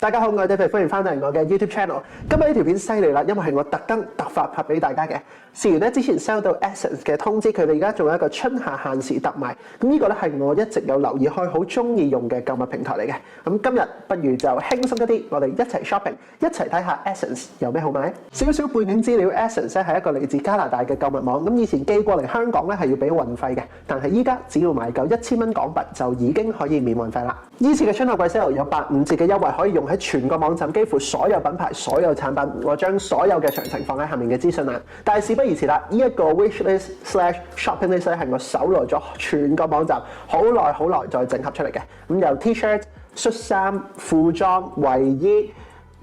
大家好，我係 David，歡迎翻到嚟我嘅 YouTube channel。今日呢條片犀利啦，因為係我特登突發拍俾大家嘅。事緣咧之前收到 Essence 嘅通知，佢哋而家仲有一個春夏限時特賣。咁呢個咧係我一直有留意開，好中意用嘅購物平台嚟嘅。咁今日不如就輕鬆一啲，我哋一齊 shopping， 一齊睇下 Essence 有咩好買。少少背景資料 ，Essence 咧係一個嚟自加拿大嘅購物網。咁以前寄過嚟香港咧係要俾運費嘅，但係依家只要買夠1000蚊港幣就已經可以免運費啦。呢次嘅春夏季 sale 有85折嘅優惠，可以用喺全個網站幾乎所有品牌、所有產品。我將所有嘅詳情放喺下面嘅資訊欄。但係事不宜遲啦，呢一個 wishlist/shopping list 係我搜羅咗全個網站好耐再整合出嚟嘅。咁有 T-shirt、恤衫、褲裝、衞衣、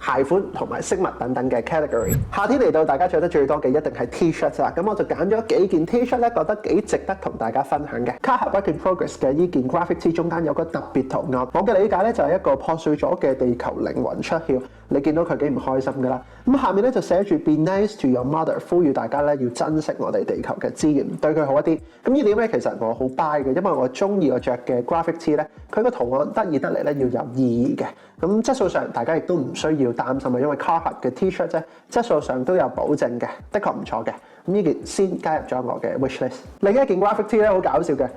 鞋款同埋飾物等等嘅 category。夏天嚟到，大家着得最多嘅一定係 T-shirt 啦。咁我就揀咗幾件 T-shirt 咧，覺得幾值得同大家分享嘅。Carhartt Work in Progress 嘅呢件 graphic T 中間有個特別圖案，我嘅理解咧就係一個破碎咗嘅地球靈魂出竅。你見到佢幾唔開心㗎啦。咁下面咧就寫住 Be nice to your mother， 呼籲大家咧要珍惜我哋地球嘅資源，對佢好一啲。咁呢點咧其實我好 buy 嘅，因為我中意我着嘅 graphic T 咧，佢個圖案得意得嚟咧要有意義嘅。咁質素上大家亦都唔需要擔心啊，因為 Carhartt 嘅 T-shirt 咧質素上都有保證嘅，的確唔錯嘅。咁呢件先加入咗我嘅 wish list。另一件 graphic T 咧好搞笑嘅，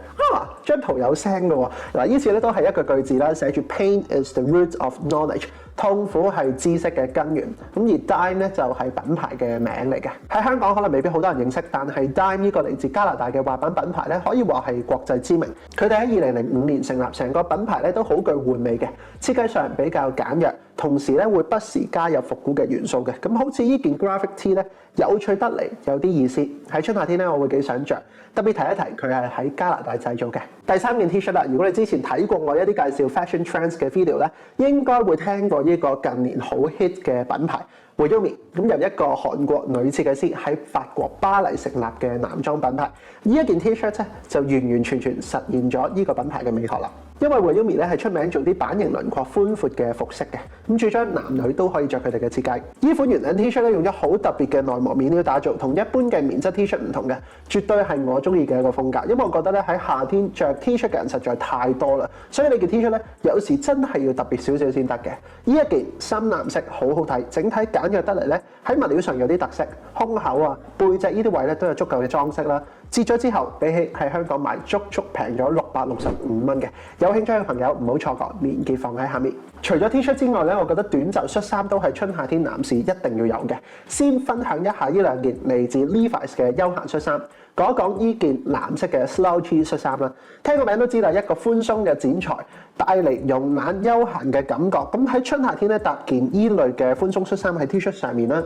張圖有聲嘅喎。嗱，呢次咧都係一個句子啦，寫住 Pain is the root of knowledge， 痛苦係知識嘅根源。咁而 Dime 咧就係品牌嘅名嚟嘅。喺香港可能未必好多人認識，但係 Dime 呢個嚟自加拿大嘅滑板品牌咧，可以話係國際知名。佢哋喺2005年成立，成個品牌咧都好具玩味嘅，設計上比較簡約，同時咧會不時加入復古嘅元素嘅。咁好似呢件 graphic T 咧，有趣得嚟，有啲意思。喺春夏天咧，我會幾想着。特別提一提，佢係喺加拿大製造嘅。第三件 T-shirt 啦，如果你之前睇過我一啲介紹 fashion trends 嘅 video 咧，應該會聽過呢個近年好 hit 嘅品牌 Wyoming。咁由一個韓國女設計師喺法國巴黎成立嘅男裝品牌。呢一件 T-shirt 咧就完全實現咗呢個品牌嘅美學啦。因為 Wyoming 咧係出名做啲版型輪廓寬闊嘅服飾嘅，咁主張男女都可以着佢哋嘅設計。呢款圓領 T-shirt 咧用咗好特別嘅內膜面料打造，同一般嘅棉質 T-shirt 唔同嘅，絕對係我中意嘅一個風格。因為我覺得咧喺夏天着 T-shirt 嘅人實在太多啦，所以呢件 T-shirt 咧有時真係要特別少少先得嘅。呢一件深藍色好好睇，整體簡約得嚟咧，喺物料上有啲特色，胸口啊、背脊呢啲位咧都有足夠嘅裝飾啦。折咗之後，比起喺香港買足平咗665蚊嘅。有興趣嘅朋友唔好錯過，連結放喺下面。除咗 T-shirt 之外咧，我覺得短袖恤衫都係春夏天男士一定要有嘅。先分享一下呢兩件嚟自 Levi's 嘅休閒恤衫。講一講呢件藍色嘅 Slouchy 恤衫啦。聽個名都知道，一個寬鬆嘅剪裁，帶嚟慵懶休閒嘅感覺。咁喺春夏天咧，搭件依類嘅寬鬆恤衫喺 T-shirt 上面啦，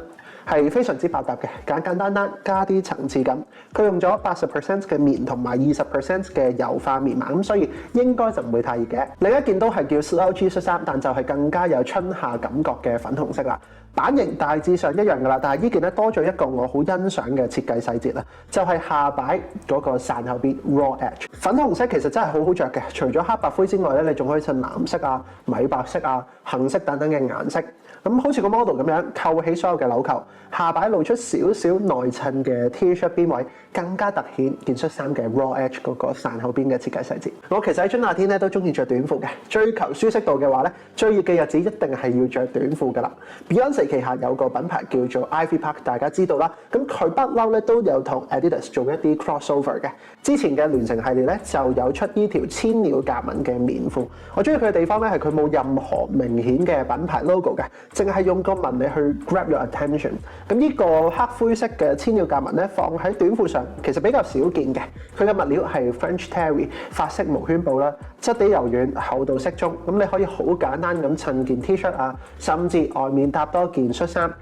係非常之百搭嘅，簡單加啲層次感。佢用咗80% 嘅棉同埋20% 嘅油化棉麻，咁所以應該就唔會太熱嘅。另一件都係叫 Slouchy 恤衫，但就係更加有春夏感覺嘅粉紅色啦。版型大致上一樣噶啦，但係呢件咧多咗一個我好欣賞嘅設計細節啦，就係下擺嗰個傘後邊 raw edge。粉紅色其實真係好好着嘅，除咗黑白灰之外咧，你仲可以襯藍色啊、米白色啊、杏色等等嘅顏色。咁好似個 model 咁樣扣起所有嘅紐扣，下擺露出少少內襯嘅 T-shirt 邊位，更加突顯件恤衫嘅 raw edge 嗰個傘後邊嘅設計細節。我其實喺春夏天咧都中意着短褲嘅，追求舒適度嘅話咧，最熱嘅日子一定係要着短褲噶啦。Beyonce 旗下有個品牌叫做 Ivy Park， 大家知道啦。咁佢不嬲咧都有同 Adidas 做一啲 crossover 嘅。之前嘅聯乘系列咧就有出呢條千鳥夾紋嘅棉褲。我中意佢嘅地方咧係佢冇任何明顯嘅品牌 logo 嘅，淨係用個紋理去 grab your attention。咁呢個黑灰色嘅千鳥夾紋咧放喺短褲上，其實比較少見嘅。佢嘅物料係 French Terry 法式無圈布啦，質地柔軟，厚度適中。咁你可以好簡單咁襯件 T-shirt 啊，甚至外面搭多件恤衫。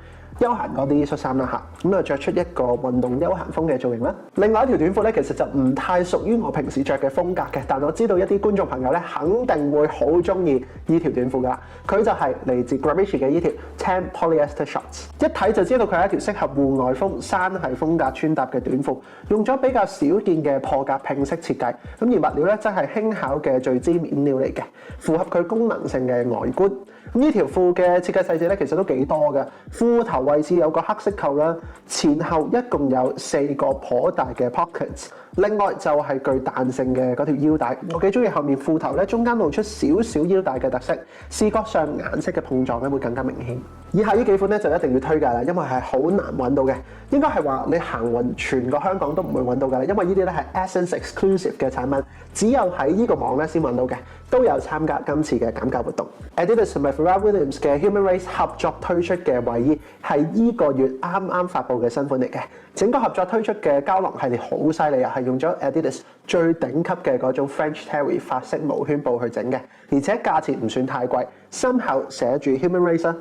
休閒嗰啲恤衫啦嚇，咁啊着出一個運動休閒風嘅造型啦。另外一條短褲咧，其實就唔太屬於我平時着嘅風格嘅，但我知道一啲觀眾朋友咧肯定會好中意呢條短褲㗎。佢就係嚟自 Gravity 嘅呢條 Tan Polyester Shorts， 一睇就知道佢係一條適合戶外風、山系風格穿搭嘅短褲，用咗比較少見嘅破格拼色設計，咁而物料咧真係輕巧嘅聚酯面料嚟嘅，符合佢功能性嘅外觀。咁呢條褲嘅設計細節咧，其實都幾多嘅。褲頭位置有個黑色扣啦，前後一共有4個頗大嘅 pockets。另外就係具彈性嘅嗰條腰帶，我幾中意後面褲頭咧中間露出少少腰帶嘅特色，視覺上顏色嘅碰撞咧會更加明顯。以下呢幾款咧就一定要推介啦，因為係好難揾到嘅，應該係話你行勻全個香港都唔會揾到㗎啦，因為呢啲咧係 Essence Exclusive 嘅產品，只有喺呢個網咧先揾到嘅，都有參加今次嘅減價活動。Adidas 同埋 Pharrell Williams 嘅 Human Race 合作推出嘅衛衣係呢個月啱啱發布嘅新款嚟嘅，整個合作推出嘅膠囊系列好犀利啊，係用咗 Adidas 最頂級嘅嗰種 French Terry 法式無圈布去整嘅，而且價錢唔算太貴，心口寫住 Human Race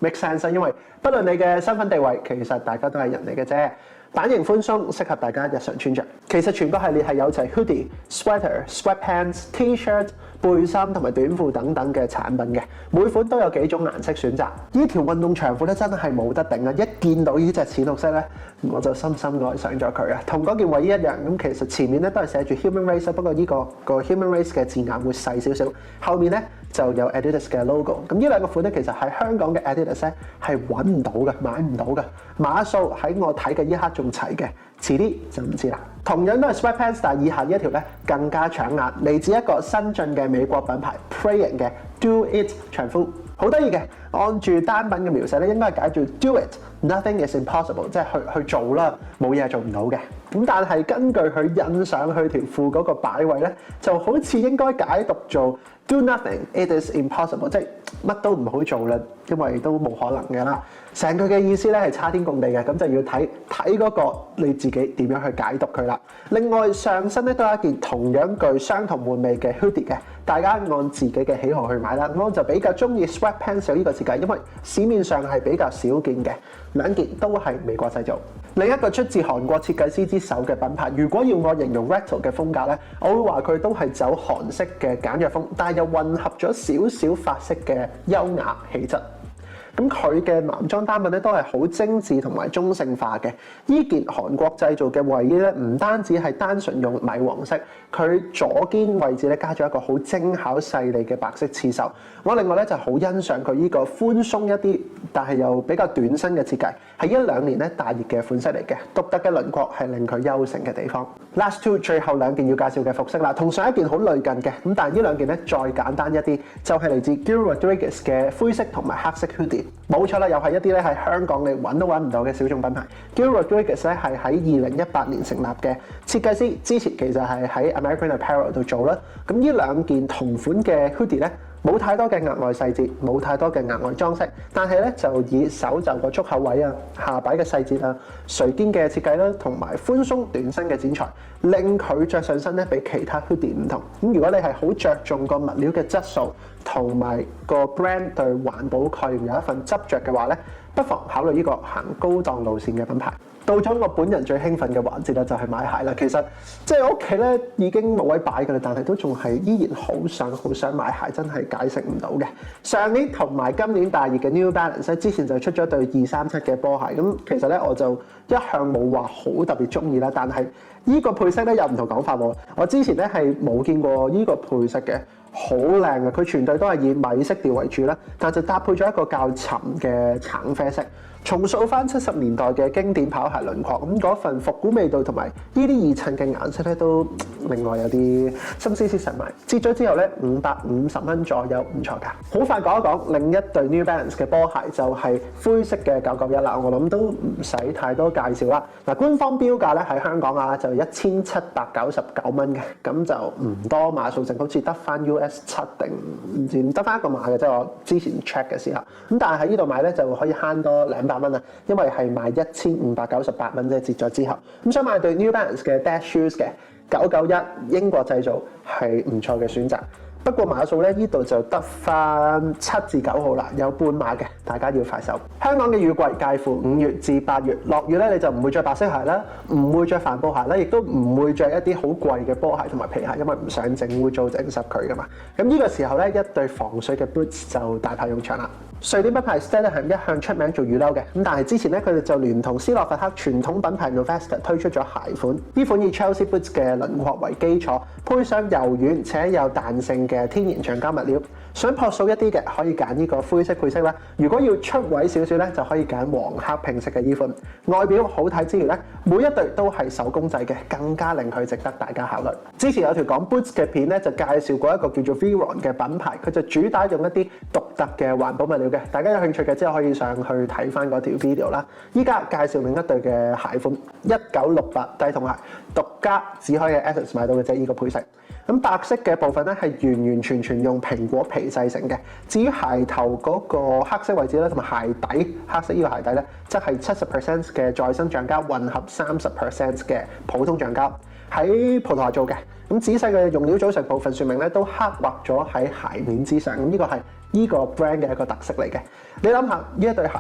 make sense， 因為不論你嘅身份地位，其實大家都係人嚟嘅啫。版型寬鬆，適合大家日常穿着。其實全個系列係有齊 hoodie、sweater、sweatpants、T-shirt、背心同埋短褲等等嘅產品嘅，每款都有幾種顏色選擇。呢條運動長褲咧真係冇得頂啊！一見到呢隻淺綠色咧，我就深深愛上咗佢啊！同嗰件衛衣一樣，咁其實前面咧都係寫住 Human Race， 不過呢個 Human Race 嘅字眼會細少少，後面咧就有 Adidas 嘅 logo。咁呢兩個款咧其實喺香港嘅 Adidas 咧係揾唔到嘅，買唔到嘅，碼數喺我睇嘅一刻仲齊嘅，遲啲就唔知啦。同樣都係 sweatpants， 但係以下呢一條咧更加搶眼，嚟自一個新進嘅美國品牌 Praying 嘅 Do It 長褲，好得意嘅。按住單品嘅描寫咧，應該係解住 Do It，Nothing is impossible， 即係去做啦，冇嘢係做唔到嘅。咁但係根據佢印上去條褲嗰個擺位咧，就好似應該解讀做 Do nothing，it is impossible， 即係乜都唔好做啦，因為都冇可能嘅啦。成句嘅意思咧係差天共地嘅，咁就要睇嗰個你自己點樣去解讀佢啦。另外上身咧都有一件同樣具相同玩味嘅 hoodie 嘅，大家按自己嘅喜好去買啦。我就比較中意 sweatpants 有呢個設計，因為市面上係比較少見嘅，兩件都係美國製造。另一個出自韓國設計師之手嘅品牌，如果要我形容 retro 嘅風格咧，我會話佢都係走韓式嘅簡約風，但係又混合咗少少法式嘅優雅氣質。咁佢嘅男裝單品咧都係好精緻同埋中性化嘅。呢件韓國製造嘅衛衣咧，唔單止係單純用米黃色，佢左肩位置咧加咗一個好精巧細膩嘅白色刺繡。我另外咧就好欣賞佢呢個寬鬆一啲，但係又比較短身嘅設計，係一兩年咧大熱嘅款式嚟嘅，獨特嘅輪廓係令佢優勝嘅地方。Last two 最後兩件要介紹嘅服飾啦，同上一件好類近嘅，咁但係呢兩件咧再簡單一啲，就係嚟自 Gil Rodriguez 嘅灰色同埋黑色 hoodie。冇錯啦，又係一啲咧喺香港你揾都揾唔到嘅小眾品牌。Gil Rodriguez 咧係喺2018年成立嘅，設計師之前其實係喺 American Apparel 度做啦。咁呢兩件同款嘅 hoodie 咧，冇太多嘅額外細節，冇太多嘅額外裝飾，但係咧就以手袖個束口位啊、下擺嘅細節啊、垂肩嘅設計啦，同埋寬鬆短身嘅剪裁，令佢着上身咧比其他 hoodie 唔同。咁如果你係好着重個物料嘅質素，同埋個 brand 對環保概念有一份執着嘅話咧，不妨考慮呢個行高檔路線嘅品牌。到咗我本人最興奮嘅環節咧，就係買鞋啦。其實即係我屋企咧已經冇位擺㗎啦，但係都仲係依然好想買鞋，真係解釋唔到嘅。上年同埋今年大熱嘅 New Balance 之前就出咗對237嘅波鞋，咁其實咧我就一向冇話好特別中意啦，但係呢個配色咧有唔同講法喎。我之前咧係冇見過呢個配色嘅。好靚嘅，佢全隊都係以米色調為主啦，但就搭配咗一個較沉嘅橙啡色，重塑翻70年代嘅經典跑鞋輪廓。咁嗰份復古味道同埋呢啲二襯嘅顏色咧，都另外有啲心思思神迷。折咗之後咧，550蚊左右，唔錯㗎。好快講一講另一對 New Balance 嘅波鞋，就係灰色嘅991啦。我諗都唔使太多介紹啦。嗱，官方標價咧喺香港啊就1799蚊嘅，咁就唔多碼數，淨好似得翻 US7定唔知得翻一個碼嘅，即係我之前 check 嘅時候。咁但係喺呢度買咧就可以慳多200蚊啊，因為係賣1598蚊啫，折咗之後。咁想買對 New Balance 嘅 Dash Shoes 嘅991英國製造係唔錯嘅選擇。不過碼數咧，呢度就得翻7至9號啦，有半碼嘅，大家要快手。香港嘅雨季介乎5月至8月，落雨咧你就唔會着白色鞋啦，唔會着帆布鞋啦，亦都唔會着一啲好貴嘅波鞋同埋皮鞋，因為唔想整污糟整濕佢噶嘛。咁呢個時候咧，一對防水嘅 boots 就大派用場啦。瑞典品牌 Stederham 一向出名做雨褸嘅，咁但係之前咧佢哋就聯同斯洛伐克傳統品牌 Novesta 推出咗鞋款，呢款以 Chelsea Boots 嘅輪廓為基礎，配上柔軟且有彈性嘅天然橡膠物料。想樸素一啲嘅可以揀呢個灰色配色啦。如果要出位少少咧，就可以揀黃黑拼色嘅衣款。外表好睇之餘咧，每一對都係手工製嘅，更加令佢值得大家考慮。之前有條講 Boots 嘅片咧，就介紹過一個叫做 Viron 嘅品牌，佢就主打用一啲獨特嘅環保物料嘅。大家有興趣嘅之後可以上去睇翻嗰條 video 啦。依家介紹另一對嘅鞋款，1968低筒鞋，獨家只可以喺 Essence 買到嘅啫，呢個配色。咁白色嘅部分咧係完完全全用蘋果皮製成嘅。至於鞋頭嗰個黑色位置咧，同埋鞋底黑色呢個鞋底咧，則係70% 嘅再生橡膠混合30% 嘅普通橡膠，喺葡萄牙做嘅。咁仔細嘅用料組成部分說明咧，都刻畫咗喺鞋面之上。咁呢個係呢個 brand 嘅一個特色嚟嘅。你諗下，呢一對鞋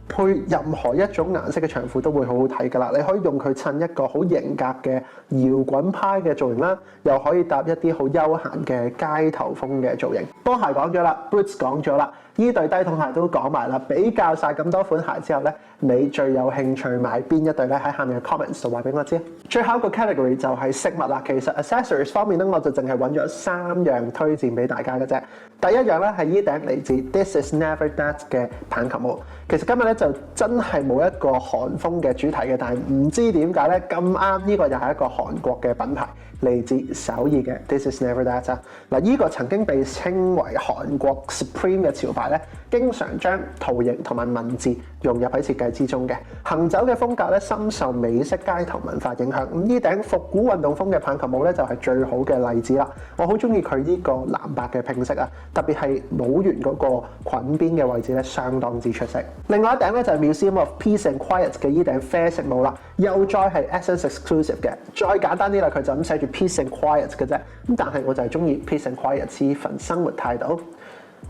配任何一種顏色嘅長褲都會好好睇㗎啦！你可以用佢襯一個好型格嘅搖滾派嘅造型啦，又可以搭一啲好休閒嘅街頭風嘅造型。波鞋講咗啦 ，Boots 講咗啦，呢對低筒鞋都講埋啦。比較晒咁多款鞋之後咧，你最有興趣買邊一對咧？喺下面嘅 comments 度話俾我知。最後一個 category 就係飾物啦。其實 accessories 方面咧，我就淨係揾咗3樣推薦俾大家嘅啫。第一樣咧係呢頂嚟自 This Is Never That 嘅棒球帽。其實今日咧就真係冇一個韓風嘅主題嘅，但係唔知點解咧咁啱呢個又係一個韓國嘅品牌，嚟自首爾嘅 This Is Never That 啊。嗱，呢個曾經被稱為韓國 Supreme 嘅潮牌咧，經常將圖形同埋文字融入喺設計之中嘅。行走嘅風格咧，深受美式街頭文化影響。咁呢頂復古運動風嘅棒球帽咧，就係最好嘅例子啦。我好中意佢呢個藍白嘅拼色啊，特別係帽完嗰個裙邊嘅位置咧，相當之出色。另外一頂咧就係 Museum of Peace and Quiet 嘅呢頂啡色帽啦，又再係 Essence Exclusive 嘅。再簡單啲啦，佢就咁寫住 Peace and Quiet 嘅啫。咁但係我就係中意 Peace and Quiet 呢份生活態度。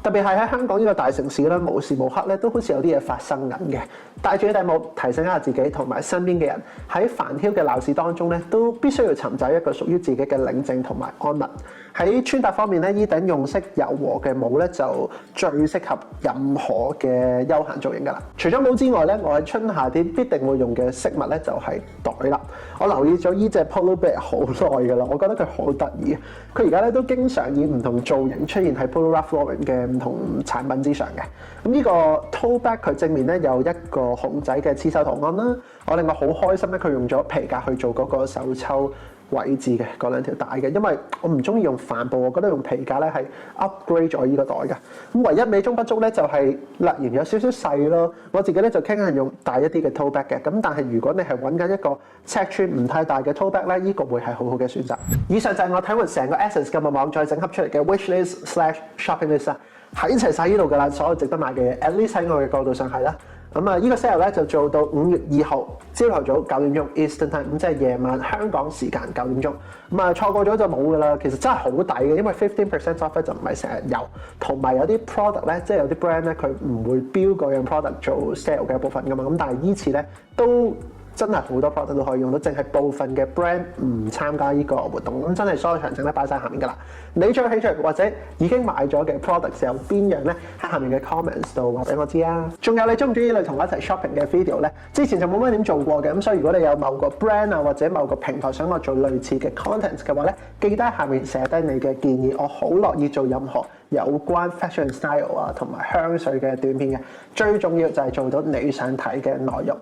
特別係喺香港呢個大城市咧，無時無刻咧都好似有啲嘢發生緊嘅。戴住呢頂帽，提醒一下自己同埋身邊嘅人，喺煩囂嘅鬧市當中咧，都必須要尋找一個屬於自己嘅寧靜同埋安穩。喺穿搭方面咧，呢頂用色柔和嘅帽咧，就最適合任何嘅休閒造型㗎啦。除咗帽之外咧，我喺春夏天必定會用嘅飾物咧，就係袋啦。我留意咗呢隻 Polo Bear 好耐㗎啦，我覺得佢好得意。佢而家咧都經常以唔同造型出現喺 Polo Ralph Lauren 嘅唔同產品之上嘅。咁呢個 tote bag 佢正面咧有一個熊仔嘅刺繡圖案啦。我令我好開心咧，佢用咗皮革去做嗰個手抽位置嘅嗰兩條帶嘅，因為我唔中意用帆布，我覺得用皮革咧係 upgrade 咗呢個袋嘅。咁唯一美中不足咧就係勒完有少少細咯。我自己咧就傾向用大一啲嘅 tote bag 嘅。咁但係如果你係揾緊一個尺寸唔太大嘅 tote bag 咧，呢個會係好好嘅選擇。以上就係我睇完成個 Essence 購物網再整合出嚟嘅 wishlist/shopping list 啦，喺齊晒呢度㗎啦，所有值得買嘅嘢 ，at least 喺我嘅角度上係啦。咁呢個 sale 咧就做到5月2號朝頭早9點鐘 Eastern Time， 咁即係夜晚香港時間9點鐘。錯過咗就冇㗎啦。其實真係好抵嘅，因為 15% off 咧就唔係成日有，同埋有啲 product 咧，即係有啲 brand 咧佢唔會標嗰樣 product 做 sale 嘅一部分㗎嘛。咁但係依次咧都真係好多 product 都可以用到，淨係部分嘅 brand 唔參加呢個活動。咁真係所有詳情咧擺晒下面㗎啦。你最有興趣或者已經買咗嘅 product 有邊樣咧？喺下面嘅 comments 度話俾我知啊。仲有你中唔中意你同我一齊 shopping 嘅 video 咧？之前就冇乜點做過嘅，咁所以如果你有某個 brand 啊或者某個平台想我做類似嘅 content 嘅話咧，記得喺下面寫低你嘅建議，我好樂意做任何有關 fashion style 啊同埋香水嘅短片嘅。最重要就係做到你想睇嘅內容。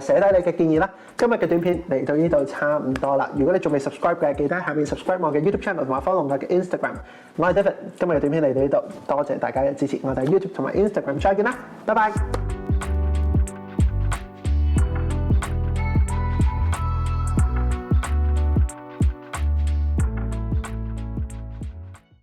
寫低你嘅建議啦。今日嘅短片嚟到呢度差唔多啦。如果你仲未 subscribe 嘅，記得喺下面 subscribe 我嘅 YouTube channel 同埋 follow 我嘅 Instagram。我係 David，今日嘅短片嚟到呢度，多謝大家嘅支持。我哋 YouTube 同埋 Instagram 再見啦，拜拜。